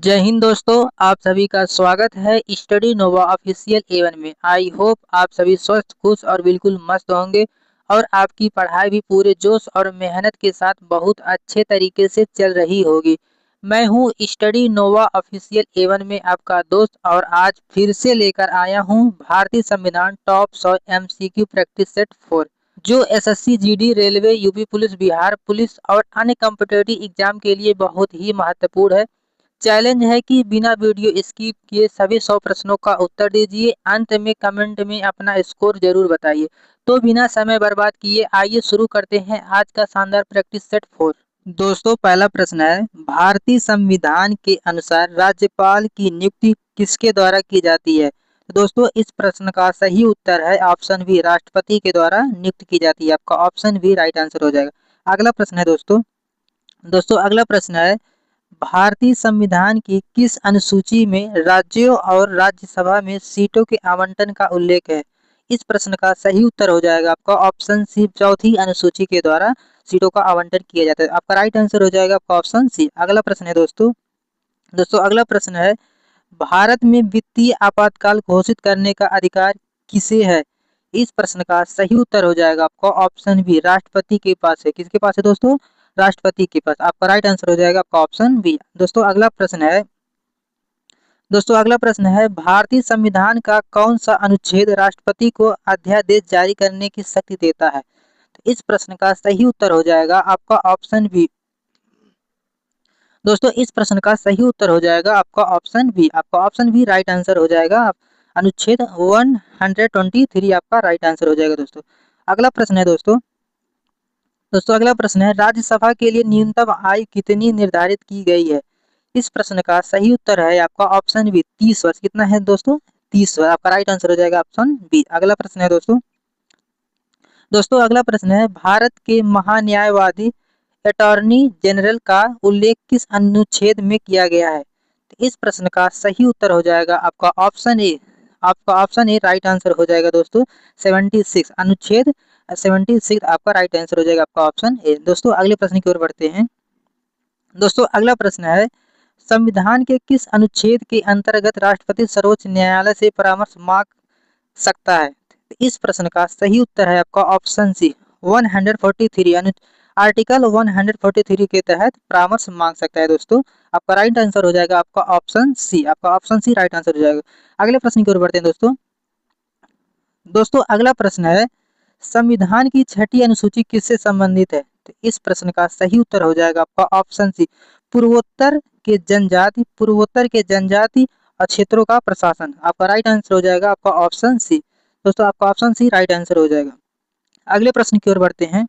जय हिंद दोस्तों, आप सभी का स्वागत है स्टडी नोवा ऑफिशियल A1 में। आई होप आप सभी स्वस्थ, खुश और बिल्कुल मस्त होंगे और आपकी पढ़ाई भी पूरे जोश और मेहनत के साथ बहुत अच्छे तरीके से चल रही होगी। मैं हूं स्टडी नोवा ऑफिशियल A1 में आपका दोस्त और आज फिर से लेकर आया हूं भारतीय संविधान टॉप 100 MCQ प्रैक्टिस सेट 4, जो SSC, GD, railway, UP police, Bihar police और अन्य कॉम्पिटिटिव एग्जाम के लिए बहुत ही महत्वपूर्ण है। चैलेंज है कि बिना वीडियो स्किप किए सभी 100 प्रश्नों का उत्तर दीजिए। अंत में कमेंट में अपना स्कोर जरूर बताइए। तो बिना समय बर्बाद किए आइए शुरू करते हैं आज का शानदार प्रैक्टिस सेट 4। दोस्तों, पहला प्रश्न है, भारतीय संविधान के अनुसार राज्यपाल की नियुक्ति किसके द्वारा की जाती है? तो दोस्तों, इस प्रश्न का सही उत्तर है ऑप्शन बी, राष्ट्रपति के द्वारा नियुक्त की जाती है। आपका ऑप्शन बी राइट आंसर हो जाएगा। अगला प्रश्न है दोस्तों दोस्तों अगला प्रश्न है, भारतीय संविधान की किस अनुसूची में राज्यों और राज्यसभा में सीटों के आवंटन का उल्लेख है? इस प्रश्न का सही उत्तर हो जाएगा आपका ऑप्शन सी, चौथी अनुसूची के द्वारा सीटों का आवंटन किया जाता है। आपका राइट आंसर हो जाएगा आपका ऑप्शन सी। अगला प्रश्न है दोस्तों दोस्तों अगला प्रश्न है, भारत में वित्तीय आपातकाल घोषित करने का अधिकार किसे है? इस प्रश्न का सही उत्तर हो जाएगा आपका ऑप्शन बी, राष्ट्रपति के पास है। किसके पास है दोस्तों? राष्ट्रपति के पास। आपका राइट आंसर हो जाएगा आपका ऑप्शन बी। दोस्तों अगला प्रश्न है, भारतीय संविधान का कौन सा अनुच्छेद राष्ट्रपति को अध्यादेश जारी करने की शक्ति देता है? तो इस प्रश्न का सही उत्तर हो जाएगा आपका ऑप्शन बी। दोस्तों, इस प्रश्न का सही उत्तर हो जाएगा आपका ऑप्शन बी। आपका ऑप्शन बी राइट आंसर हो जाएगा। अनुच्छेद 123 आपका राइट आंसर हो जाएगा। दोस्तों अगला प्रश्न है अगला प्रश्न है, राज्यसभा के लिए न्यूनतम आयु कितनी निर्धारित की गई है? इस प्रश्न का सही उत्तर है आपका ऑप्शन बी, 30 वर्ष। कितना है दोस्तों? 30 वर्ष। आपका राइट आंसर हो जाएगा ऑप्शन बी। अगला प्रश्न है दोस्तों अगला प्रश्न है, भारत के महान्यायवादी अटॉर्नी जनरल का उल्लेख किस अनुच्छेद में किया गया है? तो इस प्रश्न का सही उत्तर हो जाएगा आपका ऑप्शन ए। आपका ऑप्शन ए राइट आंसर हो जाएगा दोस्तों, 76 अनुच्छेद 76 आपका राइट आंसर हो जाएगा आपका ऑप्शन ए। दोस्तों अगले प्रश्न की ओर बढ़ते हैं। दोस्तों अगला प्रश्न है, संविधान के किस अनुच्छेद के अंतर्गत राष्ट्रपति सर्वोच्च न्यायालय से परामर्श मांग सकता है? इस प्रश्न का सही उत्तर है आपका ऑप्शन सी, 143 आर्टिकल 143 के तहत परामर्श मांग सकता है। दोस्तों आपका राइट आंसर हो जाएगा आपका ऑप्शन सी। आपका ऑप्शन सी राइट आंसर हो जाएगा। अगले प्रश्न की ओर बढ़ते हैं दोस्तों अगला प्रश्न है, संविधान की छठी अनुसूची किससे संबंधित है? तो इस प्रश्न का सही उत्तर हो जाएगा आपका ऑप्शन सी, पूर्वोत्तर के जनजाति और क्षेत्रों का प्रशासन। आपका राइट आंसर हो जाएगा आपका ऑप्शन सी। दोस्तों आपका ऑप्शन सी राइट आंसर हो जाएगा। अगले प्रश्न की ओर बढ़ते हैं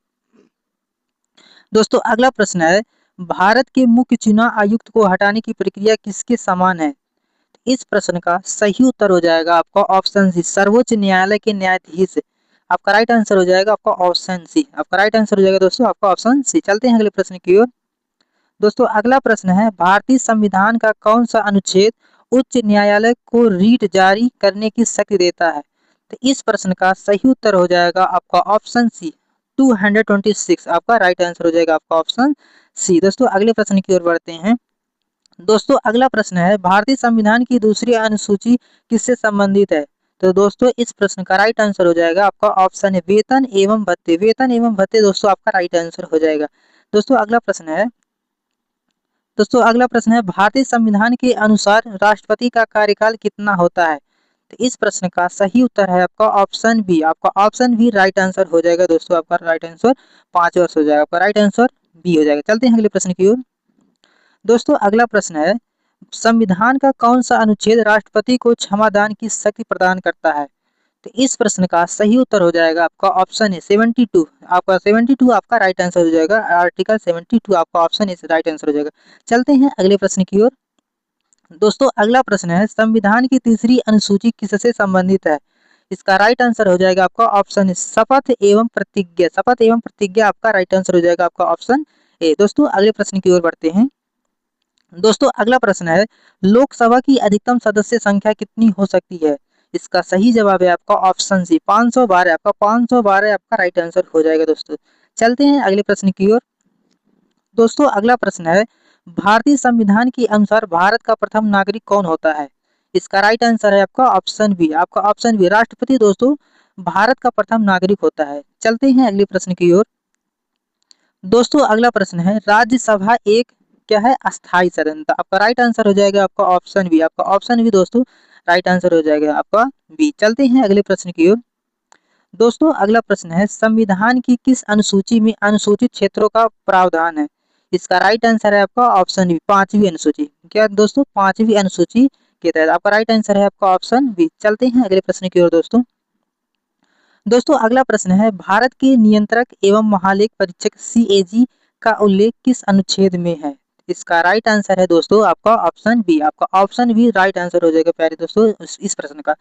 दोस्तों अगला प्रश्न है, भारत के मुख्य चुनाव आयुक्त को हटाने की प्रक्रिया किसके समान है? इस प्रश्न का सही उत्तर हो जाएगा आपका ऑप्शन सी, सर्वोच्च न्यायालय के न्यायाधीश। आपका राइट आंसर हो जाएगा आपका ऑप्शन सी। आपका राइट आंसर हो जाएगा दोस्तों आपका ऑप्शन सी। चलते हैं अगले प्रश्न की ओर। दोस्तों अगला प्रश्न है, भारतीय संविधान का कौन सा अनुच्छेद उच्च न्यायालय को रीट जारी करने की शक्ति देता है? तो इस प्रश्न का सही उत्तर हो जाएगा आपका ऑप्शन सी, 226। आपका राइट आंसर हो जाएगा आपका ऑप्शन सी। दोस्तों अगले प्रश्न की ओर बढ़ते हैं। दोस्तों अगला प्रश्न है, भारतीय संविधान की दूसरी अनुसूची किससे संबंधित है? तो दोस्तों इस प्रश्न का राइट आंसर हो जाएगा आपका ऑप्शन है, वेतन एवं भत्ते। वेतन एवं भत्ते दोस्तों आपका राइट आंसर हो जाएगा। दोस्तों अगला प्रश्न है, भारतीय संविधान के अनुसार राष्ट्रपति का कार्यकाल कितना होता है? तो इस प्रश्न का सही उत्तर है आपका ऑप्शन बी। आपका ऑप्शन बी राइट आंसर हो जाएगा। दोस्तों आपका राइट आंसर 5 वर्ष हो जाएगा। आपका राइट आंसर बी हो जाएगा। चलते हैं अगले प्रश्न की ओर। दोस्तों अगला प्रश्न है, संविधान का कौन सा अनुच्छेद राष्ट्रपति को क्षमादान की शक्ति प्रदान करता है? तो इस प्रश्न का सही उत्तर हो जाएगा आपका ऑप्शन है, 72। आपका 72 आपका राइट आंसर हो जाएगा। आर्टिकल 72 आपका ऑप्शन है राइट आंसर हो जाएगा। चलते हैं अगले प्रश्न की ओर। दोस्तों अगला प्रश्न है, संविधान की तीसरी अनुसूची किससे संबंधित है? इसका राइट आंसर हो जाएगा आपका ऑप्शन है, शपथ एवं प्रतिज्ञा। शपथ एवं प्रतिज्ञा आपका राइट आंसर हो जाएगा आपका ऑप्शन ए। दोस्तों अगले प्रश्न की ओर बढ़ते हैं। दोस्तों अगला प्रश्न है, लोकसभा की अधिकतम सदस्य संख्या कितनी हो सकती है? इसका सही जवाब है आपका ऑप्शन सी, 512। आपका 512 आपका राइट आंसर हो जाएगा। दोस्तों चलते हैं अगले प्रश्न की ओर। दोस्तों अगला प्रश्न है, भारतीय संविधान के अनुसार भारत का प्रथम नागरिक कौन होता है? इसका राइट आंसर है आपका ऑप्शन बी। आपका ऑप्शन बी, राष्ट्रपति दोस्तों भारत का प्रथम नागरिक होता है। चलते हैं अगले प्रश्न की ओर। दोस्तों अगला प्रश्न है, राज्यसभा एक क्या है? अस्थायी सदन। तो आपका राइट आंसर हो जाएगा आपका ऑप्शन बी। आपका ऑप्शन बी दोस्तों राइट आंसर हो जाएगा आपका बी। चलते हैं अगले प्रश्न की ओर। दोस्तों अगला प्रश्न है, संविधान की किस अनुसूची में अनुसूचित क्षेत्रों का प्रावधान है? इसका राइट आंसर है आपका ऑप्शन बी, पांचवी अनुसूची। क्या दोस्तों? पांचवी अनुसूची के तहत। आपका राइट आंसर है आपका ऑप्शन बी। चलते हैं अगले प्रश्न की ओर दोस्तों। दोस्तों अगला प्रश्न है, भारत के नियंत्रक एवं महालेख परीक्षक सीएजी का उल्लेख किस अनुच्छेद में है? इसका राइट आंसर है दोस्तों आपका ऑप्शन बी। आपका ऑप्शन बी राइट आंसर हो जाएगा प्यारे दोस्तों इस प्रश्न का।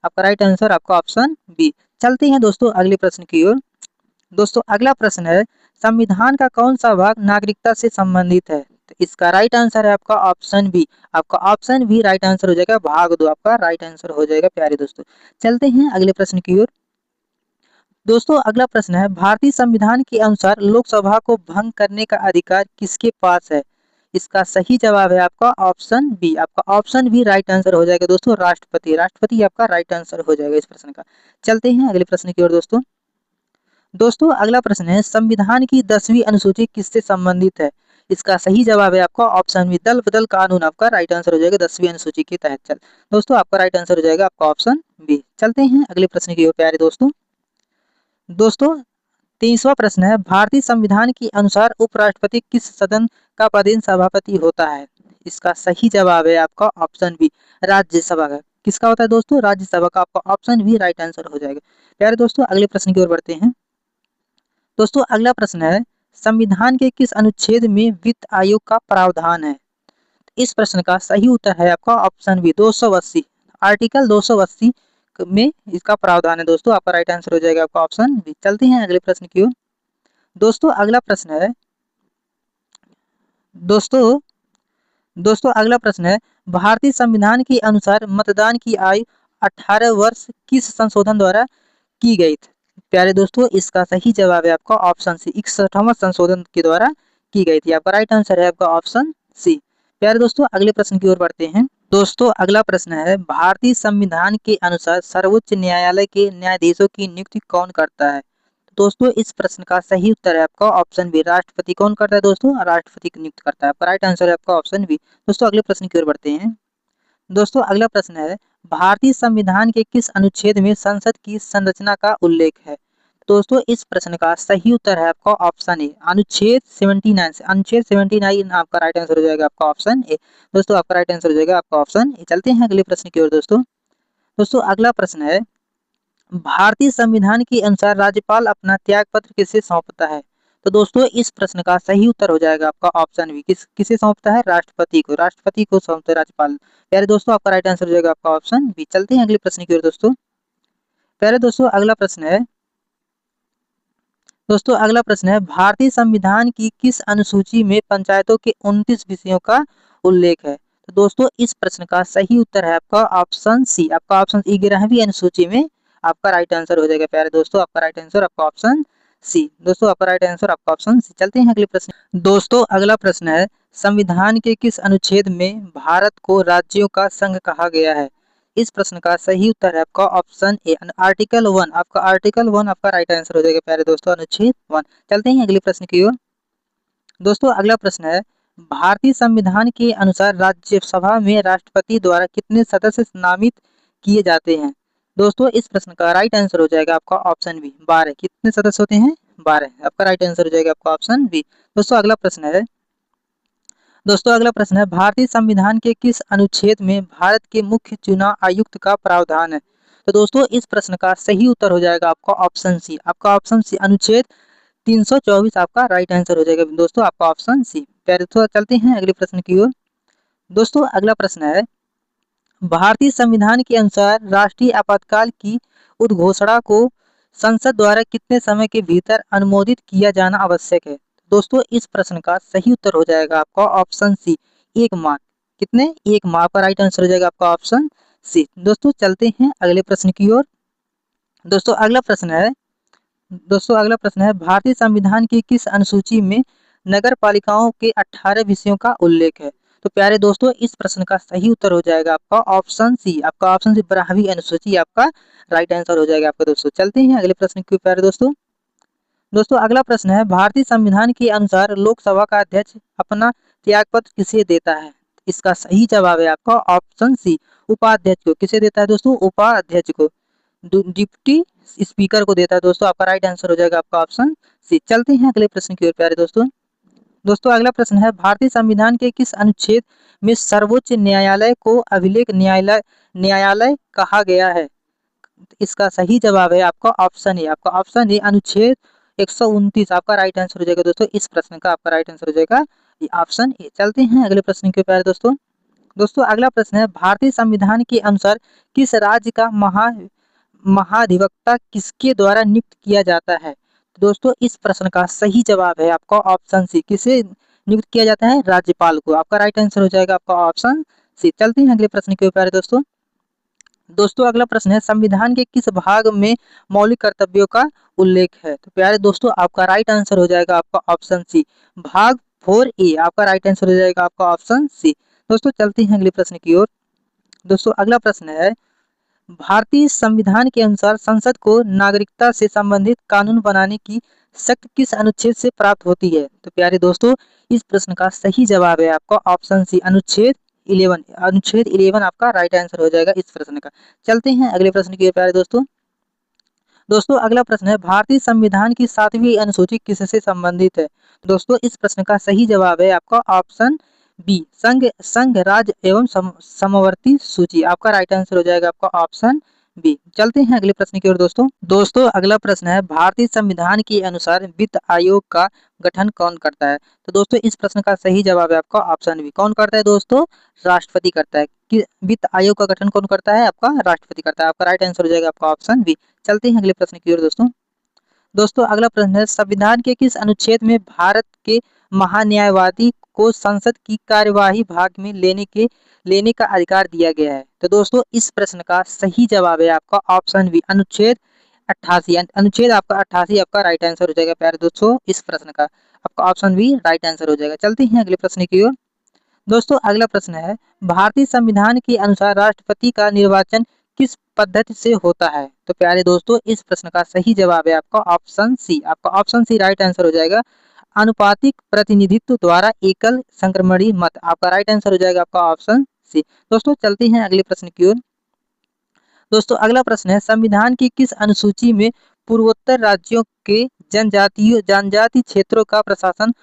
आपका राइट आंसर आपका ऑप्शन बी। चलते हैं दोस्तों अगले प्रश्न की ओर। दोस्तों अगला प्रश्न है, संविधान का कौन सा भाग नागरिकता से संबंधित है? तो इसका राइट आंसर है आपका ऑप्शन बी। आपका ऑप्शन बी राइट आंसर हो जाएगा, भाग 2 आपका राइट आंसर हो जाएगा प्यारे दोस्तों। चलते हैं अगले प्रश्न की ओर। दोस्तों अगला प्रश्न है, भारतीय संविधान के अनुसार लोकसभा को भंग करने का अधिकार किसके पास है? इसका सही जवाब है आपका ऑप्शन बी। आपका ऑप्शन बी राइट आंसर हो जाएगा दोस्तों, राष्ट्रपति। राष्ट्रपति आपका राइट आंसर हो जाएगा इस प्रश्न का। चलते हैं अगले प्रश्न की ओर दोस्तों। दोस्तों अगला प्रश्न है, संविधान की 10वीं अनुसूची किससे संबंधित है? इसका सही जवाब है आपका ऑप्शन बी, दल बदल कानून। आपका राइट आंसर हो जाएगा 10वीं अनुसूची के तहत। चल दोस्तों आपका राइट आंसर हो जाएगा आपका ऑप्शन बी। चलते हैं अगले प्रश्न की ओर प्यारे दोस्तों। दोस्तों 30वां प्रश्न है, भारतीय संविधान के अनुसार उपराष्ट्रपति किस सदन का पदेन सभापति होता है? इसका सही जवाब है आपका ऑप्शन बी, राज्यसभा का। किसका होता है दोस्तों? राज्यसभा का। आपका ऑप्शन बी राइट आंसर हो जाएगा। प्यारे दोस्तों अगले प्रश्न की ओर बढ़ते हैं। दोस्तों अगला प्रश्न है, संविधान के किस अनुच्छेद में वित्त आयोग का प्रावधान है? इस प्रश्न का सही उत्तर है आपका ऑप्शन बी, 280। आर्टिकल 280 में इसका प्रावधान है दोस्तों। आपका राइट आंसर हो जाएगा आपका ऑप्शन बी। चलते हैं अगले प्रश्न की ओर। दोस्तों अगला प्रश्न है, दोस्तों अगला प्रश्न है, भारतीय संविधान के अनुसार मतदान की आयु 18 वर्ष किस संशोधन द्वारा की गई थी? प्यारे दोस्तों इसका सही जवाब है आपका ऑप्शन सी, 61वां संशोधन के द्वारा की गई थी। आपका राइट आंसर है आपका ऑप्शन सी। प्यारे दोस्तों अगले प्रश्न की ओर बढ़ते हैं। दोस्तों अगला प्रश्न है, भारतीय संविधान के अनुसार सर्वोच्च न्यायालय के न्यायाधीशों की नियुक्ति कौन करता है? दोस्तों इस प्रश्न का सही उत्तर है आपका ऑप्शन बी, राष्ट्रपति। कौन करता है दोस्तों? राष्ट्रपति की नियुक्त करता है। आपका राइट आंसर है आपका ऑप्शन बी। दोस्तों अगले प्रश्न की ओर बढ़ते हैं। दोस्तों अगला प्रश्न है, भारतीय संविधान के किस अनुच्छेद में संसद की संरचना का उल्लेख है? दोस्तों इस प्रश्न का सही उत्तर है आपका ऑप्शन ए, अनुच्छेद 79 से। अनुच्छेद 79 आपका राइट आंसर हो जाएगा आपका ऑप्शन ए। दोस्तों आपका राइट आंसर हो जाएगा आपका ऑप्शन ए। चलते हैं अगले प्रश्न की ओर दोस्तों। दोस्तों अगला प्रश्न है, भारतीय संविधान के अनुसार राज्यपाल अपना त्याग पत्र किसे सौंपता है? तो दोस्तों इस प्रश्न का सही उत्तर हो जाएगा आपका ऑप्शन बी, किसे सौंपता है? राष्ट्रपति को। राष्ट्रपति को सौंपता है राज्यपाल। प्यारे दोस्तों आपका राइट आंसर हो जाएगा आपका ऑप्शन बी। चलते हैं अगले प्रश्न की ओर दोस्तों। प्यारे दोस्तों अगला प्रश्न है, दोस्तों अगला प्रश्न है, भारतीय संविधान की किस अनुसूची में पंचायतों के 29 विषयों का उल्लेख है? तो दोस्तों इस प्रश्न का सही उत्तर है आपका ऑप्शन सी। आपका ऑप्शन 11वीं अनुसूची में आपका राइट आंसर हो जाएगा। प्यारे दोस्तों आपका राइट आंसर आपका ऑप्शन सी। दोस्तों आपका राइट आंसर आपका ऑप्शन सी। चलते हैं अगले प्रश्न। दोस्तों अगला प्रश्न है, संविधान के किस अनुच्छेद में भारत को राज्यों का संघ कहा गया है? इस प्रश्न का सही उत्तर है आपका ऑप्शन ए, आर्टिकल 1। आपका आर्टिकल 1 आपका राइट आंसर हो जाएगा प्यारे दोस्तों, अनुच्छेद 1। चलते हैं अगले प्रश्न की ओर। दोस्तों अगला प्रश्न है, भारतीय संविधान के अनुसार राज्यसभा में राष्ट्रपति द्वारा कितने सदस्य नामित किए जाते हैं? दोस्तों इस प्रश्न का राइट आंसर हो जाएगा आपका ऑप्शन बी, 12। कितने सदस्य होते हैं? 12। आपका राइट आंसर हो जाएगा आपका ऑप्शन बी। दोस्तों अगला प्रश्न है, भारतीय संविधान के किस अनुच्छेद में भारत के मुख्य चुनाव आयुक्त का प्रावधान है? तो दोस्तों इस प्रश्न का सही उत्तर हो जाएगा आपका ऑप्शन सी। आपका ऑप्शन सी, अनुच्छेद 324 आपका राइट आंसर हो जाएगा दोस्तों, आपका ऑप्शन सी। प्यारे दोस्तों चलते हैं अगले प्रश्न की ओर। दोस्तों अगला प्रश्न है, भारतीय संविधान के अनुसार राष्ट्रीय आपातकाल की उद्घोषणा को संसद द्वारा कितने समय के भीतर अनुमोदित किया जाना आवश्यक है? दोस्तों इस प्रश्न का सही उत्तर हो जाएगा आपका ऑप्शन सी, 1 माह। कितने? 1 माह का राइट आंसर हो जाएगा आपका ऑप्शन सी। दोस्तों चलते हैं अगले प्रश्न की ओर। दोस्तों अगला प्रश्न है, भारतीय संविधान की किस अनुसूची में नगर पालिकाओं के 18 विषयों का उल्लेख है। तो प्यारे दोस्तों, इस प्रश्न का सही उत्तर हो जाएगा आपका ऑप्शन सी। आपका ऑप्शन सी 12वीं अनुसूची आपका राइट आंसर हो जाएगा आपका दोस्तों। चलते हैं अगले प्रश्न की प्यारे दोस्तों। दोस्तों अगला प्रश्न है, भारतीय संविधान के अनुसार लोकसभा का अध्यक्ष अपना त्यागपत्र किसे देता है? इसका सही जवाब है आपका ऑप्शन सी, उपाध्यक्ष को। किसे देता है दोस्तों? उपाध्यक्ष को, डिप्टी स्पीकर को देता है दोस्तों। आपका राइट आंसर हो जाएगा आपका ऑप्शन सी। चलते हैं अगले प्रश्न की ओर प्यारे दोस्तों। दोस्तों अगला प्रश्न है, भारतीय संविधान के किस अनुच्छेद में सर्वोच्च न्यायालय को अभिलेख न्यायालय न्यायालय कहा गया है? इसका सही जवाब है आपका ऑप्शन ए। आपका ऑप्शन ए अनुच्छेद 129 आपका राइट आंसर हो जाएगा दोस्तों। इस प्रश्न का आपका राइट आंसर हो जाएगा ये ऑप्शन ए। चलते हैं अगले प्रश्न के प्यारे दोस्तों। दोस्तों अगला प्रश्न है, भारतीय संविधान के अनुसार किस राज्य का महाधिवक्ता किसके द्वारा नियुक्त किया जाता है? तो दोस्तों इस प्रश्न का सही जवाब है आपका ऑप्शन सी। किसे नियुक्त किया जाता है? राज्यपाल को। आपका राइट आंसर हो जाएगा आपका ऑप्शन सी। चलते हैं अगले प्रश्न के ऊपर दोस्तों। दोस्तों अगला प्रश्न है, संविधान के किस भाग में मौलिक कर्तव्यों का उल्लेख है? तो प्यारे दोस्तों आपका राइट आंसर हो जाएगा आपका ऑप्शन सी, भाग 4A। आपका राइट आंसर हो जाएगा आपका ऑप्शन सी। दोस्तों चलते हैं अगले प्रश्न की ओर। दोस्तों अगला प्रश्न है, भारतीय संविधान के अनुसार संसद को नागरिकता से संबंधित कानून बनाने की शक्ति किस अनुच्छेद से प्राप्त होती है? तो प्यारे दोस्तों इस प्रश्न का सही जवाब है आपका ऑप्शन सी, अनुच्छेद 11। अनुच्छेद 11 आपका राइट आंसर हो जाएगा इस प्रश्न का। चलते हैं अगले प्रश्न की ओर प्यारे दोस्तों। दोस्तों अगला प्रश्न है, भारतीय संविधान की 7वीं अनुसूची किससे संबंधित है? दोस्तों इस प्रश्न का सही जवाब है आपका ऑप्शन बी, संघ राज्य एवं समवर्ती सूची। आपका राइट आंसर हो जाएगा आपका ऑप्शन बी। चलते हैं अगले प्रश्न की ओर दोस्तों। दोस्तों अगला प्रश्न है, भारतीय संविधान के अनुसार वित्त आयोग का गठन कौन करता है? तो दोस्तों इस प्रश्न का सही जवाब है आपका ऑप्शन बी। कौन करता है दोस्तों? राष्ट्रपति करता है। कि वित्त आयोग का गठन कौन करता है? आपका राष्ट्रपति करता है। आपका राइट आंसर हो जाएगा आपका ऑप्शन बी। चलते हैं अगले प्रश्न की ओर दोस्तों। दोस्तों अगला प्रश्न है, संविधान के किस अनुच्छेद में भारत के महान्यायवादी को संसद की कार्यवाही भाग में लेने का अधिकार दिया गया है? तो दोस्तों इस प्रश्न का सही जवाब है आपका ऑप्शन बी, अनुच्छेद 88। अनुच्छेद आपका 88 आपका राइट आंसर हो जाएगा प्यारे दोस्तों। इस प्रश्न का आपका ऑप्शन बी राइट आंसर हो जाएगा। चलते हैं अगले प्रश्न की ओर। दोस्तों अगला प्रश्न है, भारतीय संविधान के अनुसार राष्ट्रपति का निर्वाचन किस पद्धति से होता है? तो प्यारे दोस्तों इस प्रश्न का सही जवाब है आपका ऑप्शन सी। आपका ऑप्शन सी राइट आंसर हो जाएगा, अनुपातिक प्रतिनिधित्व द्वारा एकल संक्रमणीय मत। आपका राइट आंसर हो जाएगा आपका ऑप्शन सी। दोस्तों चलते हैं अगले प्रश्न की ओर। दोस्तों अगला प्रश्न है, संविधान की किस अनुसूची में पूर्वोत्तर राज्यों के जनजातीय क्षेत्रों का प्रशासन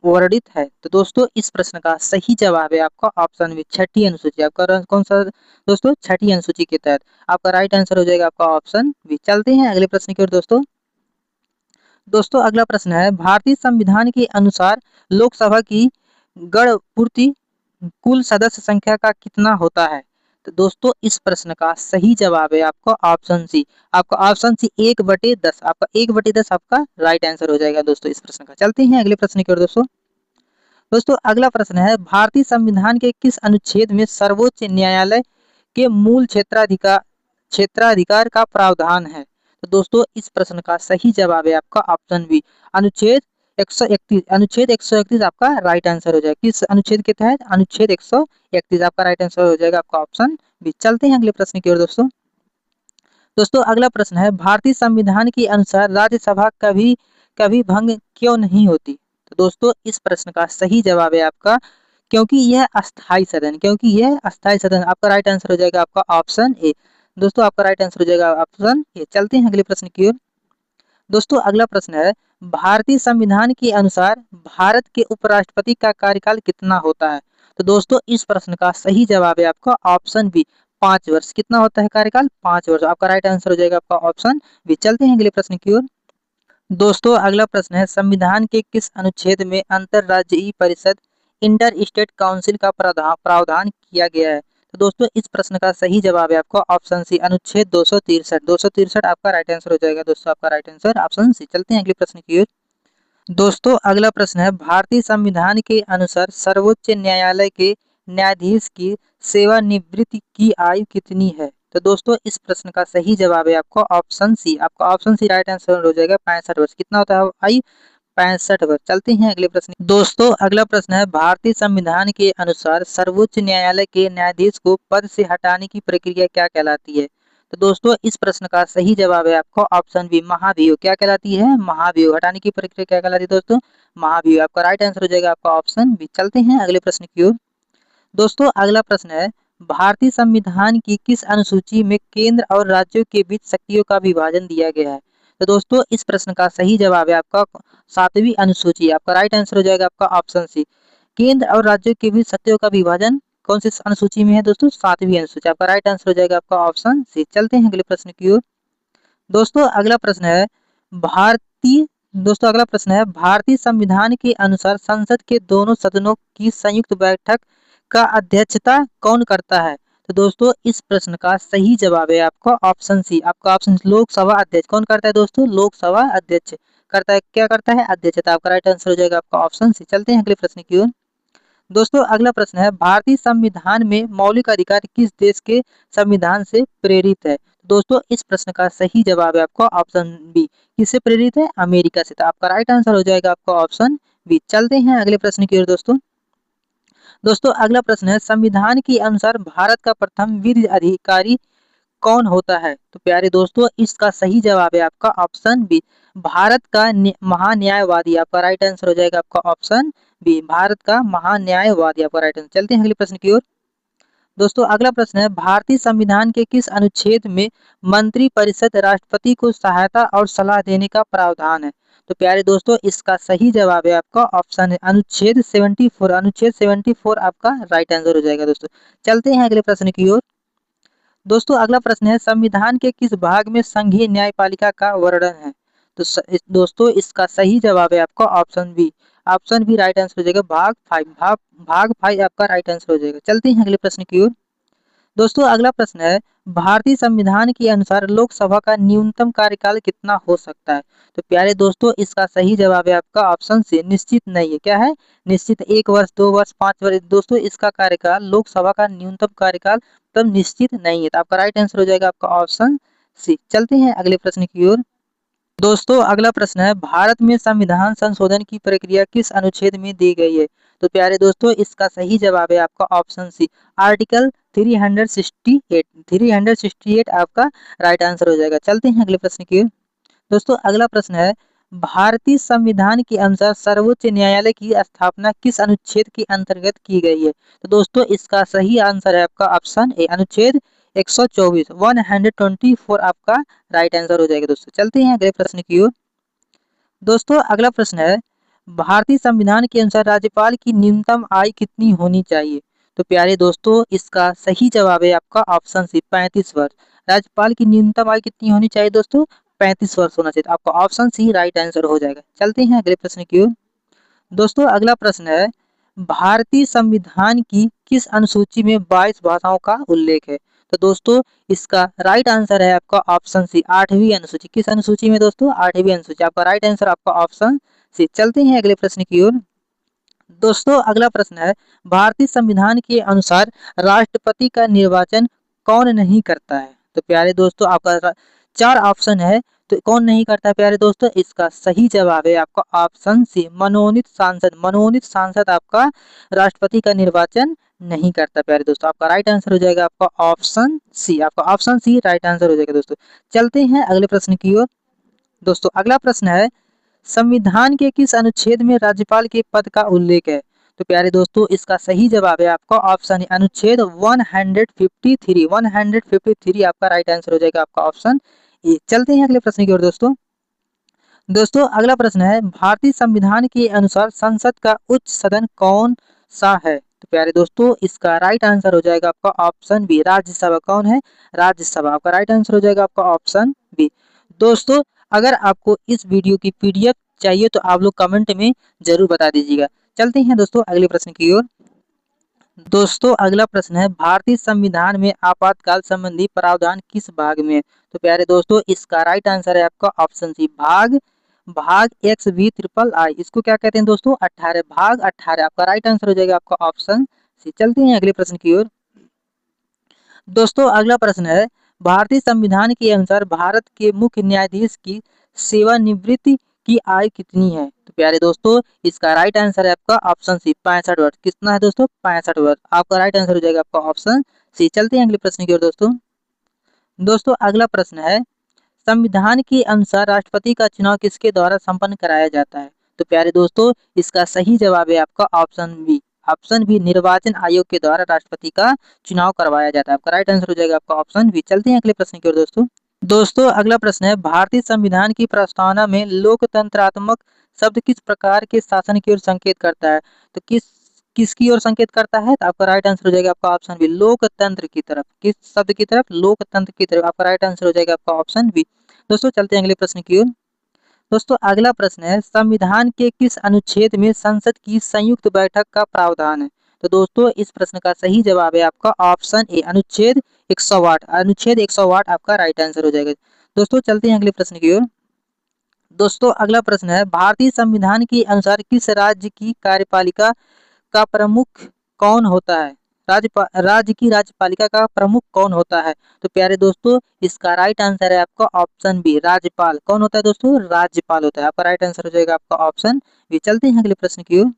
वर्णित है? तो दोस्तों इस प्रश्न का सही जवाब है आपका ऑप्शन बी, 6ठी अनुसूची। आपका कौन सा दोस्तों? 6ठी अनुसूची के तहत। आपका राइट आंसर हो जाएगा आपका ऑप्शन बी। चलते हैं अगले प्रश्न की ओर दोस्तों। दोस्तों अगला प्रश्न है, भारतीय संविधान के अनुसार लोकसभा की गण पूर्ति कुल सदस्य संख्या का कितना होता है? तो दोस्तों इस प्रश्न का सही जवाब है आपका ऑप्शन सी। आपका ऑप्शन सी 1/10। आपका 1/10 आपका राइट आंसर हो जाएगा दोस्तों इस प्रश्न का। चलते हैं अगले प्रश्न की ओर दोस्तों। दोस्तों अगला प्रश्न है, भारतीय संविधान के किस अनुच्छेद में सर्वोच्च न्यायालय के मूल क्षेत्राधिकार का प्रावधान है? तो दोस्तों इस प्रश्न का सही जवाब है आपका ऑप्शन बी, अनुच्छेद 131। अनुच्छेद 131 आपका राइट आंसर हो जाएगा। किस अनुच्छेद के तहत? अनुच्छेद 131 आपका राइट आंसर हो जाएगा आपका ऑप्शन बी। चलते हैं अगले प्रश्न की ओर दोस्तों। दोस्तों अगला प्रश्न है, भारतीय संविधान के अनुसार राज्यसभा कभी कभी भंग क्यों नहीं होती? तो दोस्तों इस प्रश्न का सही जवाब है आपका, क्योंकि यह अस्थायी सदन। क्योंकि यह अस्थायी सदन। आपका राइट आंसर हो जाएगा आपका ऑप्शन ए। दोस्तों आपका राइट आंसर हो जाएगा ऑप्शन ए। चलते हैं अगले प्रश्न की ओर। दोस्तों अगला प्रश्न है, भारतीय संविधान के अनुसार भारत के उपराष्ट्रपति का कार्यकाल कितना होता है? तो दोस्तों इस प्रश्न का सही जवाब है आपका ऑप्शन बी, 5 वर्ष। कितना होता है कार्यकाल? 5 वर्ष। आपका राइट आंसर हो जाएगा आपका ऑप्शन बी। चलते हैं अगले प्रश्न की ओर। दोस्तों अगला प्रश्न है, संविधान के किस अनुच्छेद में अंतरराज्यीय परिषद इंटर स्टेट काउंसिल का प्रावधान किया गया है? तो दोस्तों इस प्रश्न का सही जवाब है आपका ऑप्शन सी, अनुच्छेद 263। 263 आपका राइट आंसर हो जाएगा दोस्तों। आपका राइट आंसर ऑप्शन सी। चलते हैं अगले प्रश्न की ओर। दोस्तों अगला प्रश्न है, भारतीय संविधान के अनुसार सर्वोच्च न्यायालय के न्यायाधीश की सेवानिवृत्ति की आयु कितनी है? तो दोस्तों इस प्रश्न का सही जवाब है आपका ऑप्शन सी। आपका ऑप्शन सी राइट आंसर हो जाएगा 65 वर्ष। कितना होता है आयु? 65 वर्ष। चलते हैं अगले प्रश्न। दोस्तों अगला प्रश्न है, भारतीय संविधान के अनुसार सर्वोच्च न्यायालय के न्यायाधीश को पद से हटाने की प्रक्रिया क्या कहलाती है? तो दोस्तों इस प्रश्न का सही जवाब है आपका ऑप्शन बी, महाभियोग। क्या कहलाती है? महाभियोग। हटाने की प्रक्रिया क्या कहलाती है दोस्तों? महाभियोग। आपका राइट आंसर हो जाएगा आपका ऑप्शन बी। चलते हैं अगले प्रश्न की ओर। दोस्तों अगला प्रश्न है, भारतीय संविधान की किस अनुसूची में केंद्र और राज्यों के बीच शक्तियों का विभाजन दिया गया है? तो दोस्तों इस प्रश्न का सही जवाब है आपका 7वीं अनुसूची। आपका राइट आंसर हो जाएगा आपका ऑप्शन सी। केंद्र और राज्यों के बीच शक्तियों का विभाजन कौन सी अनुसूची में है दोस्तों? 7वीं अनुसूची। आपका राइट आंसर हो जाएगा आपका ऑप्शन सी। चलते हैं अगले प्रश्न की ओर। दोस्तों अगला प्रश्न है, भारतीय दोस्तों अगला प्रश्न है, भारतीय संविधान के अनुसार संसद के दोनों सदनों की संयुक्त बैठक का अध्यक्षता कौन करता है? तो दोस्तों इस प्रश्न का सही जवाब है आपका ऑप्शन सी। आपका ऑप्शन लोकसभा अध्यक्ष। कौन करता है दोस्तों? लोकसभा अध्यक्ष करता है। क्या करता है? अध्यक्षता। आपका राइट आंसर हो जाएगा आपका ऑप्शन सी। चलते हैं अगले प्रश्न की ओर। दोस्तों अगला प्रश्न है, भारतीय संविधान में मौलिक अधिकार किस देश के संविधान से प्रेरित है? दोस्तों इस प्रश्न का सही जवाब है आपका ऑप्शन बी। किससे प्रेरित है? अमेरिका से। तो आपका राइट आंसर हो जाएगा आपका ऑप्शन बी। चलते हैं अगले प्रश्न की ओर। दोस्तों अगला प्रश्न है, संविधान के अनुसार भारत का प्रथम विधि अधिकारी कौन होता है? तो प्यारे दोस्तों इसका सही जवाब है आपका ऑप्शन बी, भारत का महान्यायवादी। आपका राइट आंसर हो जाएगा आपका ऑप्शन बी, भारत का महान्यायवादी। आपका राइट आंसर। चलते हैं अगले प्रश्न की ओर। दोस्तों अगला प्रश्न है, भारतीय संविधान के किस अनुच्छेद में मंत्री परिषद राष्ट्रपति को सहायता और सलाह देने का प्रावधान है? तो प्यारे दोस्तों इसका सही जवाब है आपका ऑप्शन है अनुच्छेद 74। अनुच्छेद 74 आपका राइट आंसर हो जाएगा दोस्तों। चलते हैं अगले प्रश्न की ओर। दोस्तों अगला प्रश्न है, संविधान के किस भाग में संघीय न्यायपालिका का वर्णन है? तो दोस्तों इसका सही जवाब है आपका option B. Option B right answer हो जाएगा भाग 5। भाग 5 आपका राइट आंसर हो जाएगा। चलते हैं अगले प्रश्न की ओर। दोस्तों अगला प्रश्न है, भारतीय संविधान के अनुसार लोकसभा का न्यूनतम कार्यकाल कितना हो सकता है? तो प्यारे दोस्तों इसका सही जवाब है आपका ऑप्शन सी, निश्चित नहीं है। क्या है? निश्चित। 1 वर्ष, 2 वर्ष, 5 वर्ष। दोस्तों इसका कार्यकाल, लोकसभा का न्यूनतम कार्यकाल तब निश्चित नहीं है। तो आपका राइट आंसर हो जाएगा आपका ऑप्शन सी। चलते हैं अगले प्रश्न की ओर। दोस्तों अगला प्रश्न है, भारत में संविधान संशोधन की प्रक्रिया किस अनुच्छेद में दी गई है? तो प्यारे दोस्तों इसका सही जवाब है आपका ऑप्शन सी, आर्टिकल 368। 368 आपका राइट आंसर हो जाएगा। चलते हैं अगले प्रश्न की ओर। दोस्तों अगला प्रश्न है, भारतीय संविधान के अनुसार सर्वोच्च न्यायालय की स्थापना किस अनुच्छेद के अंतर्गत की गई है? तो दोस्तों इसका सही आंसर है आपका ऑप्शन ए, अनुच्छेद 124। 124 आपका राइट आंसर हो जाएगा दोस्तों। चलते हैं अगले प्रश्न की ओर। दोस्तों अगला प्रश्न है, भारतीय संविधान के अनुसार राज्यपाल की न्यूनतम आयु कितनी होनी चाहिए? तो प्यारे दोस्तों इसका सही जवाब है आपका ऑप्शन सी, 35 वर्ष। राज्यपाल की न्यूनतम आयु कितनी होनी चाहिए दोस्तों? 35 वर्ष होना चाहिए। आपका ऑप्शन सी राइट आंसर हो जाएगा। चलते हैं अगले प्रश्न की ओर। दोस्तों अगला प्रश्न है, भारतीय संविधान की किस अनुसूची में 22 भाषाओं का उल्लेख है? तो दोस्तों इसका राइट आंसर है आपका ऑप्शन सी, 8वीं अनुसूची। किस अनुसूची में दोस्तों? 8वीं अनुसूची। आपका राइट आंसर आपका ऑप्शन सी। चलते हैं अगले प्रश्न की ओर। दोस्तों अगला प्रश्न है, भारतीय संविधान के अनुसार राष्ट्रपति का निर्वाचन कौन नहीं करता है? तो प्यारे दोस्तों आपका 4 ऑप्शन है, तो कौन नहीं करता है प्यारे दोस्तों? इसका सही जवाब है आपका ऑप्शन सी, मनोनीत सांसद। मनोनीत सांसद आपका राष्ट्रपति का निर्वाचन नहीं करता प्यारे दोस्तों। आपका राइट आंसर हो जाएगा आपका ऑप्शन सी। आपका ऑप्शन सी राइट आंसर हो जाएगा दोस्तों। चलते हैं अगले प्रश्न की ओर। दोस्तों अगला प्रश्न है, संविधान के किस अनुच्छेद में राज्यपाल के पद का उल्लेख है? तो प्यारे दोस्तों इसका सही जवाब है आपका ऑप्शन है अनुच्छेद 153। 153 आपका राइट आंसर हो जाएगा आपका ऑप्शन ए। चलते हैं अगले प्रश्न की ओर। दोस्तों अगला प्रश्न है, भारतीय संविधान के अनुसार संसद का उच्च सदन कौन सा है? तो प्यारे दोस्तों इसका राइट आंसर हो जाएगा आपका ऑप्शन बी, राज्यसभा। कौन है? राज्यसभा। आपका राइट आंसर हो जाएगा आपका ऑप्शन बी। दोस्तों अगर आपको इस वीडियो की पीडीएफ चाहिए तो आप लोग कमेंट में जरूर बता दीजिएगा। चलते हैं दोस्तों अगले प्रश्न की ओर। दोस्तों अगला प्रश्न है, भारतीय संविधान में आपातकाल संबंधी प्रावधान किस भाग में है? तो प्यारे दोस्तों इसका राइट आंसर है आपका ऑप्शन सी, भाग XV III। इसको क्या कहते हैं दोस्तों? 18। भाग 18। आपका राइट आंसर हो जाएगा आपका ऑप्शन सी। चलते हैं अगले प्रश्न की ओर। दोस्तों अगला प्रश्न है, भारतीय संविधान के अनुसार भारत के मुख्य न्यायाधीश की सेवानिवृत्ति की आयु कितनी है? तो प्यारे दोस्तों इसका राइट आंसर है आपका ऑप्शन सी 65 वर्ष। कितना है दोस्तों? 65 वर्ष। आपका राइट आंसर हो जाएगा आपका ऑप्शन सी। चलते हैं अगले प्रश्न की ओर दोस्तों। दोस्तों अगला प्रश्न है, संविधान के अनुसार राष्ट्रपति का चुनाव किसके द्वारा संपन्न कराया जाता है? तो प्यारे दोस्तों इसका सही जवाब है आपका ऑप्शन बी। ऑप्शन बी, निर्वाचन आयोग के द्वारा राष्ट्रपति का चुनाव करवाया जाता है। आपका राइट आंसर हो जाएगा आपका ऑप्शन बी। चलते हैं अगले प्रश्न की ओर दोस्तों। दोस्तों अगला प्रश्न है, भारतीय संविधान की प्रस्तावना में लोकतंत्रात्मक शब्द किस प्रकार के शासन की ओर संकेत करता है? तो किसकी ओर संकेत करता है? तो आपका राइट आंसर हो जाएगा आपका ऑप्शन बी, लोकतंत्र की तरफ। किस शब्द की तरफ? लोकतंत्र की तरफ। आपका राइट आंसर हो जाएगा आपका ऑप्शन बी। दोस्तों चलते हैं अगले प्रश्न की ओर। दोस्तों अगला प्रश्न है, संविधान के किस अनुच्छेद में संसद की संयुक्त बैठक का प्रावधान है? तो दोस्तों इस प्रश्न का सही जवाब है आपका ऑप्शन ए, अनुच्छेद 108। अनुच्छेद 108 आपका राइट आंसर हो जाएगा। दोस्तों चलते हैं अगले प्रश्न की ओर। दोस्तों अगला प्रश्न है, भारतीय संविधान के अनुसार किस राज्य की कार्यपालिका का प्रमुख कौन होता है? राज्य की राज्यपालिका का प्रमुख कौन होता है? तो प्यारे दोस्तों इसका राइट आंसर है आपका ऑप्शन बी, राज्यपाल। कौन होता है दोस्तों? राज्यपाल होता है। आपका राइट आंसर हो जाएगा आपका ऑप्शन बी। चलते हैं अगले प्रश्न की ओर।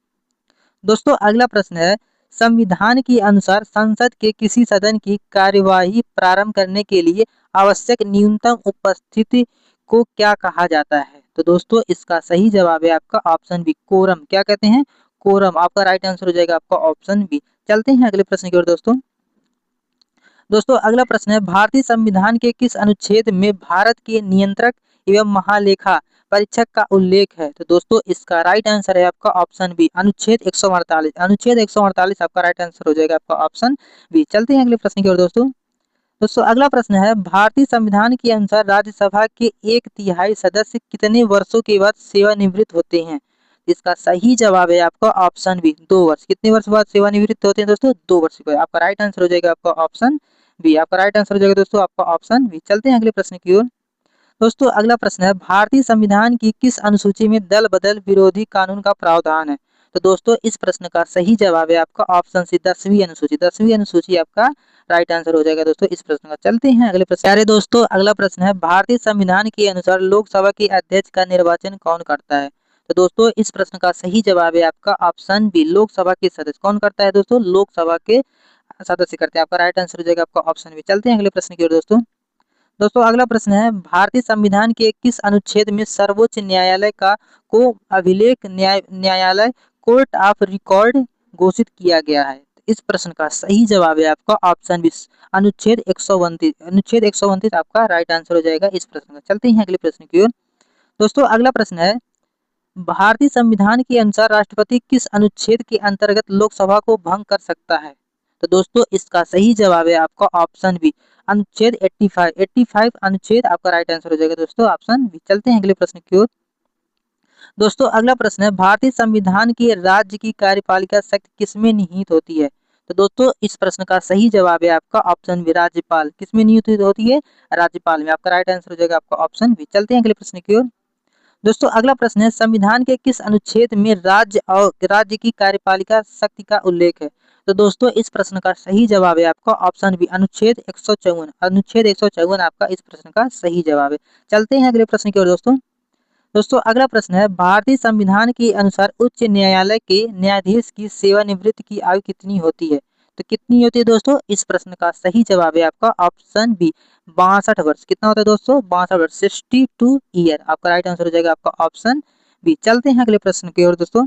दोस्तों अगला प्रश्न है, संविधान के अनुसार संसद के किसी सदन की कार्यवाही प्रारंभ करने के लिए आवश्यक न्यूनतम उपस्थिति को क्या कहा जाता है? तो दोस्तों इसका सही जवाब है आपका ऑप्शन बी, कोरम। क्या कहते हैं? कोरम। आपका राइट आंसर हो जाएगा आपका ऑप्शन बी। चलते हैं अगले प्रश्न की ओर दोस्तों। दोस्तों अगला प्रश्न है, भारतीय संविधान के किस अनुच्छेद में भारत के नियंत्रक एवं महालेखा परीक्षक का उल्लेख है? तो दोस्तों इसका राइट आंसर है आपका ऑप्शन बी, अनुच्छेद 148। अनुच्छेद 148 आपका राइट आंसर हो जाएगा आपका ऑप्शन बी। चलते हैं अगले प्रश्न की ओर दोस्तों। दोस्तों अगला प्रश्न है, भारतीय संविधान के अनुसार राज्यसभा के 1/3 सदस्य कितने वर्षों के बाद सेवानिवृत्त होते हैं? इसका सही जवाब है आपका ऑप्शन बी, 2 वर्ष। कितने वर्ष बाद सेवानिवृत्त होते हैं दोस्तों? 2 वर्ष के बाद। आपका राइट आंसर हो जाएगा आपका ऑप्शन बी। आपका राइट आंसर हो जाएगा दोस्तों आपका ऑप्शन बी। चलते हैं अगले प्रश्न की ओर। दोस्तों अगला प्रश्न है, भारतीय संविधान की किस अनुसूची में दल बदल विरोधी कानून का प्रावधान है? तो दोस्तों इस प्रश्न का सही जवाब है आपका ऑप्शन सी, 10वीं अनुसूची। 10वीं अनुसूची आपका राइट आंसर हो जाएगा दोस्तों इस प्रश्न का। चलते हैं अगले प्रश्न। अरे दोस्तों अगला प्रश्न है, भारतीय संविधान के अनुसार लोकसभा के अध्यक्ष का निर्वाचन कौन करता है? तो दोस्तों इस प्रश्न का सही जवाब है आपका ऑप्शन बी, लोकसभा के सदस्य। कौन करता है दोस्तों? लोकसभा के सदस्य करते हैं। आपका राइट आंसर हो जाएगा आपका ऑप्शन बी। चलते हैं अगले प्रश्न की ओर दोस्तों। दोस्तों अगला प्रश्न है, भारतीय संविधान के किस अनुच्छेद में सर्वोच्च न्यायालय को अभिलेख न्यायालय कोर्ट ऑफ रिकॉर्ड घोषित किया गया है? इस प्रश्न का सही जवाब है आपका ऑप्शन बी, अनुच्छेद 129। अनुच्छेद 129 आपका राइट आंसर हो जाएगा इस प्रश्न का। चलते हैं अगले प्रश्न की ओर। दोस्तों अगला प्रश्न है, भारतीय संविधान के अनुसार राष्ट्रपति किस अनुच्छेद के अंतर्गत लोकसभा को भंग कर सकता है? तो दोस्तों इसका सही जवाब है आपका ऑप्शन बी, अनुच्छेद 85। 85 अनुच्छेद आपका राइट आंसर हो जाएगा दोस्तों ऑप्शन बी। चलते हैं अगले प्रश्न की ओर। दोस्तों अगला प्रश्न है, भारतीय संविधान के राज्य की कार्यपालिका शक्ति किसमें निहित होती है? तो दोस्तों इस प्रश्न का सही जवाब है आपका ऑप्शन बी, राज्यपाल। किसमें निहित होती है? राज्यपाल में। आपका राइट आंसर हो जाएगा आपका ऑप्शन बी। चलते हैं अगले प्रश्न की ओर। दोस्तों अगला प्रश्न है, संविधान के किस अनुच्छेद में राज्य की कार्यपालिका शक्ति का उल्लेख है? तो दोस्तों इस प्रश्न का सही जवाब है आपका ऑप्शन बी, अनुच्छेद 154। अनुच्छेद 154 आपका इस प्रश्न का सही जवाब है। चलते हैं अगले प्रश्न की ओर दोस्तों। दोस्तों अगला प्रश्न है, भारतीय संविधान के अनुसार उच्च न्यायालय के न्यायाधीश की सेवानिवृत्ति की आयु कितनी होती है? तो कितनी होती है दोस्तों? इस प्रश्न का सही जवाब है आपका ऑप्शन बी, 62 वर्ष। कितना होता है दोस्तों? 62 वर्ष, 62 ईयर। आपका राइट आंसर हो जाएगा आपका ऑप्शन बी। चलते हैं अगले प्रश्न की ओर दोस्तों।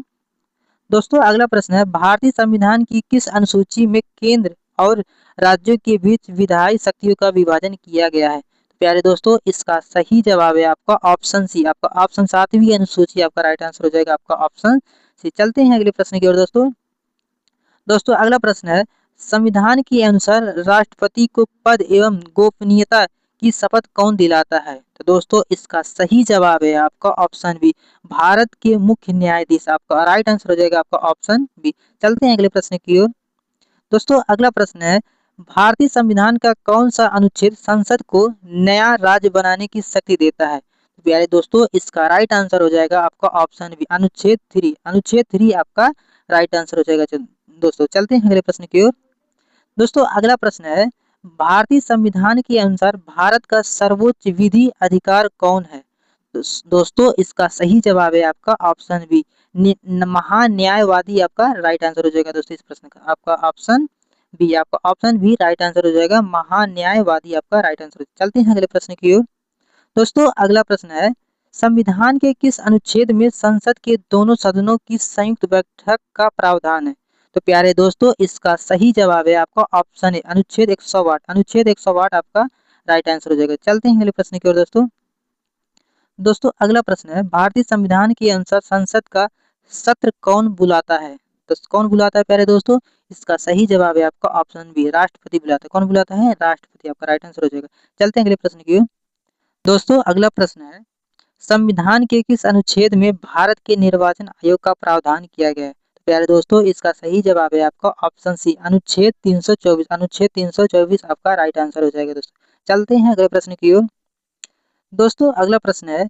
दोस्तों अगला प्रश्न है, भारतीय संविधान की किस अनुसूची में केंद्र और राज्यों के बीच विधायी शक्तियों का विभाजन किया गया है? प्यारे दोस्तों इसका सही जवाब है आपका ऑप्शन सी, आपका ऑप्शन 7वीं अनुसूची। आपका राइट आंसर हो जाएगा आपका ऑप्शन सी। चलते हैं अगले प्रश्न की ओर दोस्तों। दोस्तों अगला प्रश्न है, संविधान के अनुसार राष्ट्रपति को पद एवं गोपनीयता की शपथ कौन दिलाता है? तो दोस्तों इसका सही जवाब है आपका ऑप्शन बी, भारत के मुख्य न्यायाधीश। आपका राइट आंसर हो जाएगा आपका ऑप्शन बी। चलते हैं अगले प्रश्न की ओर। दोस्तों अगला प्रश्न है, भारतीय संविधान का कौन सा अनुच्छेद संसद को नया राज्य बनाने की शक्ति देता है? तो प्यारे दोस्तों इसका राइट आंसर हो जाएगा आपका ऑप्शन बी, अनुच्छेद 3। अनुच्छेद 3 आपका राइट आंसर हो जाएगा दोस्तों। चलते हैं अगले प्रश्न की ओर। दोस्तों अगला प्रश्न है, भारतीय संविधान के अनुसार भारत का सर्वोच्च विधि अधिकार कौन है? दोस्तों इसका सही जवाब है आपका ऑप्शन बी, महान्यायवादी आपका राइट आंसर हो जाएगा। दोस्तों इस प्रश्न का आपका ऑप्शन बी, आपका ऑप्शन बी राइट आंसर हो जाएगा, महान्यायवादी आपका राइट आंसर। चलते हैं अगले प्रश्न की ओर। दोस्तों अगला प्रश्न है, संविधान के किस अनुच्छेद में संसद के दोनों सदनों की संयुक्त बैठक का प्रावधान है? तो प्यारे दोस्तों इसका सही जवाब है आपका ऑप्शन है अनुच्छेद 108। अनुच्छेद 108 आपका राइट आंसर हो जाएगा। चलते हैं अगले प्रश्न की ओर। दोस्तों अगला प्रश्न है, भारतीय संविधान के अनुसार संसद का सत्र कौन बुलाता है? तो कौन बुलाता है प्यारे दोस्तों? इसका सही जवाब है आपका ऑप्शन बी, राष्ट्रपति बुलाता है। कौन बुलाता है? राष्ट्रपति आपका राइट आंसर हो जाएगा। चलते हैं अगले प्रश्न की ओर। दोस्तों अगला प्रश्न है, संविधान के किस अनुच्छेद में भारत के निर्वाचन आयोग का प्रावधान किया गया है? तो प्यारे दोस्तों इसका सही जवाब है आपका ऑप्शन सी, अनुच्छेद 324। अनुच्छेद 324 आपका राइट आंसर हो जाएगा। दोस्तों चलते हैं अगले प्रश्न की ओर। दोस्तों अगला प्रश्न है,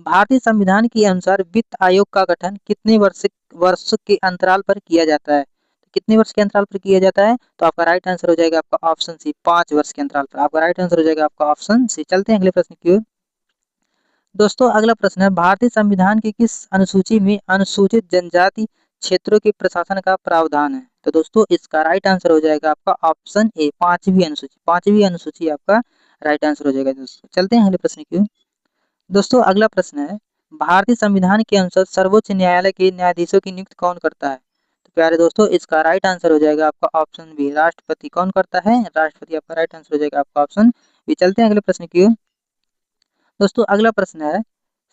भारतीय संविधान के अनुसार वित्त आयोग का गठन कितने वर्ष के अंतराल पर किया जाता है? तो कितने वर्ष के अंतराल पर किया जाता है? तो आपका राइट आंसर हो जाएगा आपका ऑप्शन सी, 5 वर्ष के अंतराल पर। आपका राइट आंसर हो जाएगा आपका ऑप्शन सी। चलते हैं अगले प्रश्न की ओर। दोस्तों अगला प्रश्न है, भारतीय संविधान की किस अनुसूची में अनुसूचित जनजाति क्षेत्रों के प्रशासन का प्रावधान है? तो दोस्तों इसका राइट आंसर हो जाएगा आपका ऑप्शन ए, 5वीं अनुसूची। 5वीं अनुसूची आपका राइट आंसर हो जाएगा। दोस्तों चलते हैं अगले प्रश्न की ओर। दोस्तों अगला प्रश्न है, भारतीय संविधान के अनुसार सर्वोच्च न्यायालय के न्यायाधीशों की नियुक्ति कौन करता है? तो प्यारे दोस्तों इसका राइट आंसर हो जाएगा आपका ऑप्शन बी, राष्ट्रपति। कौन करता है? राष्ट्रपति आपका राइट आंसर हो जाएगा आपका ऑप्शन बी। चलते हैं अगले प्रश्न की ओर। दोस्तों अगला प्रश्न है,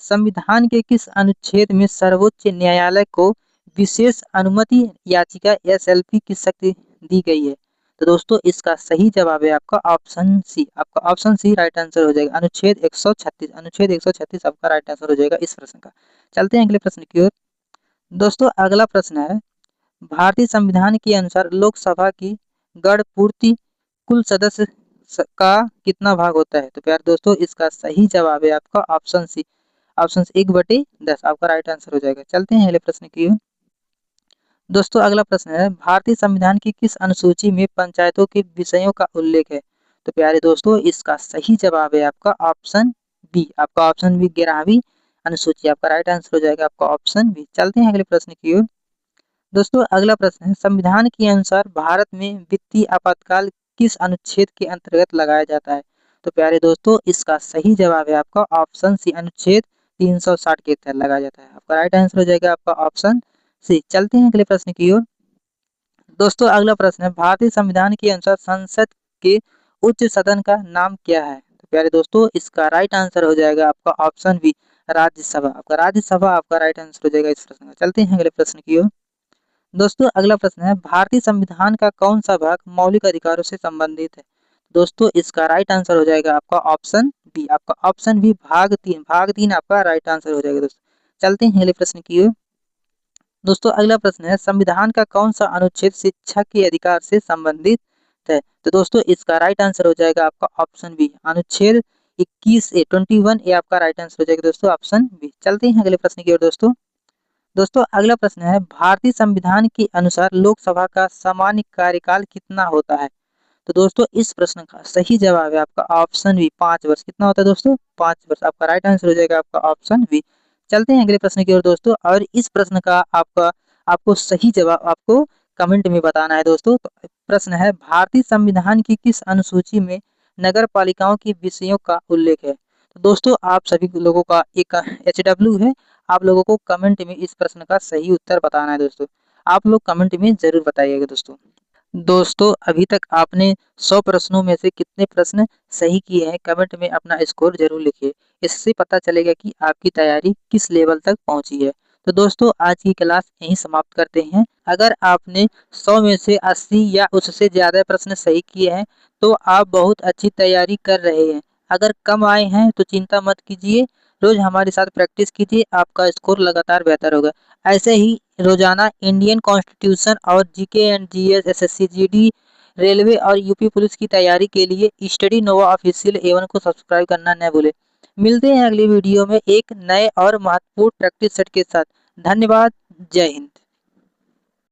संविधान के किस अनुच्छेद में सर्वोच्च न्यायालय को विशेष अनुमति याचिका SLP की शक्ति दी गई है? तो दोस्तों इसका सही जवाब है आपका ऑप्शन सी। आपका ऑप्शन सी राइट आंसर हो जाएगा, अनुच्छेद 136। अनुच्छेद 136 आपका राइट आंसर हो जाएगा इस प्रश्न का। चलते हैं अगले प्रश्न की ओर। दोस्तों अगला प्रश्न है, भारतीय संविधान के अनुसार लोकसभा की गण पूर्ति कुल सदस्य का कितना भाग होता है? तो प्यारे दोस्तों इसका सही जवाब है आपका ऑप्शन सी, ऑप्शन 1/10 आपका राइट आंसर हो जाएगा। चलते हैं अगले प्रश्न की ओर। दोस्तों अगला प्रश्न है, भारतीय संविधान की किस अनुसूची में पंचायतों के विषयों का उल्लेख है? तो प्यारे दोस्तों इसका सही जवाब है आपका ऑप्शन बी। आपका ऑप्शन बी 11वीं अनुसूची आपका राइट आंसर हो जाएगा आपका ऑप्शन बी। चलते हैं अगले प्रश्न की ओर। दोस्तों अगला प्रश्न है, संविधान के अनुसार भारत में वित्तीय आपातकाल किस अनुच्छेद के अंतर्गत लगाया जाता है? तो प्यारे दोस्तों इसका सही जवाब है आपका ऑप्शन सी, अनुच्छेद 360 के तहत लगाया जाता है। आपका राइट आंसर हो जाएगा आपका ऑप्शन सी। चलते हैं अगले प्रश्न की ओर। दोस्तों अगला प्रश्न है, भारतीय संविधान के अनुसार संसद के उच्च सदन का नाम क्या है? तो प्यारे दोस्तों इसका राइट आंसर हो जाएगा आपका ऑप्शन बी, राज्यसभा। आपका राज्यसभा आपका राइट आंसर हो जाएगा इस प्रश्न का। चलते हैं अगले प्रश्न की ओर। दोस्तों अगला प्रश्न है, भारतीय संविधान का कौन सा भाग मौलिक अधिकारों से संबंधित है? दोस्तों इसका राइट आंसर हो जाएगा आपका ऑप्शन बी। आपका ऑप्शन बी भाग 3। भाग 3 आपका राइट आंसर हो जाएगा। दोस्तों चलते हैं अगले प्रश्न की ओर। दोस्तों अगला प्रश्न है, संविधान का कौन सा अनुच्छेद शिक्षा के अधिकार से संबंधित है? तो दोस्तों इसका राइट आंसर हो जाएगा आपका ऑप्शन बी, अनुच्छेद 21A आपका राइट आंसर हो जाएगा दोस्तों ऑप्शन बी। चलते हैं अगले प्रश्न की ओर। दोस्तों अगला प्रश्न है, भारतीय संविधान के अनुसार लोकसभा का सामान्य कार्यकाल कितना होता है? तो दोस्तों इस प्रश्न का सही जवाब है आपका ऑप्शन बी, 5 वर्ष। कितना होता है दोस्तों? 5 वर्ष। आपका राइट आंसर हो जाएगा आपका ऑप्शन बी। चलते हैं अगले प्रश्न की ओर दोस्तों, और इस प्रश्न का आपको सही जवाब आपको कमेंट में बताना है दोस्तों। तो प्रश्न है, भारतीय संविधान की किस अनुसूची में नगर पालिकाओं के विषयों का उल्लेख है? तो दोस्तों आप सभी लोगों का एक HW है, आप लोगों को कमेंट में इस प्रश्न का सही उत्तर बताना है दोस्तों। आप लोग कमेंट में जरूर बताइएगा दोस्तों अभी तक आपने 100 प्रश्नों में से कितने प्रश्न सही किए हैं कमेंट में अपना स्कोर जरूर लिखिए। इससे पता चलेगा कि आपकी तैयारी किस लेवल तक पहुंची है। तो दोस्तों आज की क्लास यहीं समाप्त करते हैं। अगर आपने 100 में से 80 या उससे ज़्यादा प्रश्न सही किए हैं तो आप बहुत अच्छी तैयारी कर रहे हैं। अगर कम आए हैं तो चिंता मत कीजिए, रोज हमारे साथ प्रैक्टिस कीजिए, आपका स्कोर लगातार बेहतर होगा। ऐसे ही रोजाना इंडियन कॉन्स्टिट्यूशन और GK and GS, SSC, GD, railway और UP पुलिस की तैयारी के लिए स्टडी नोवा ऑफिशियल A1 को सब्सक्राइब करना न भूलें। मिलते हैं अगली वीडियो में एक नए और महत्वपूर्ण प्रैक्टिस सेट के साथ। धन्यवाद। जय हिंद।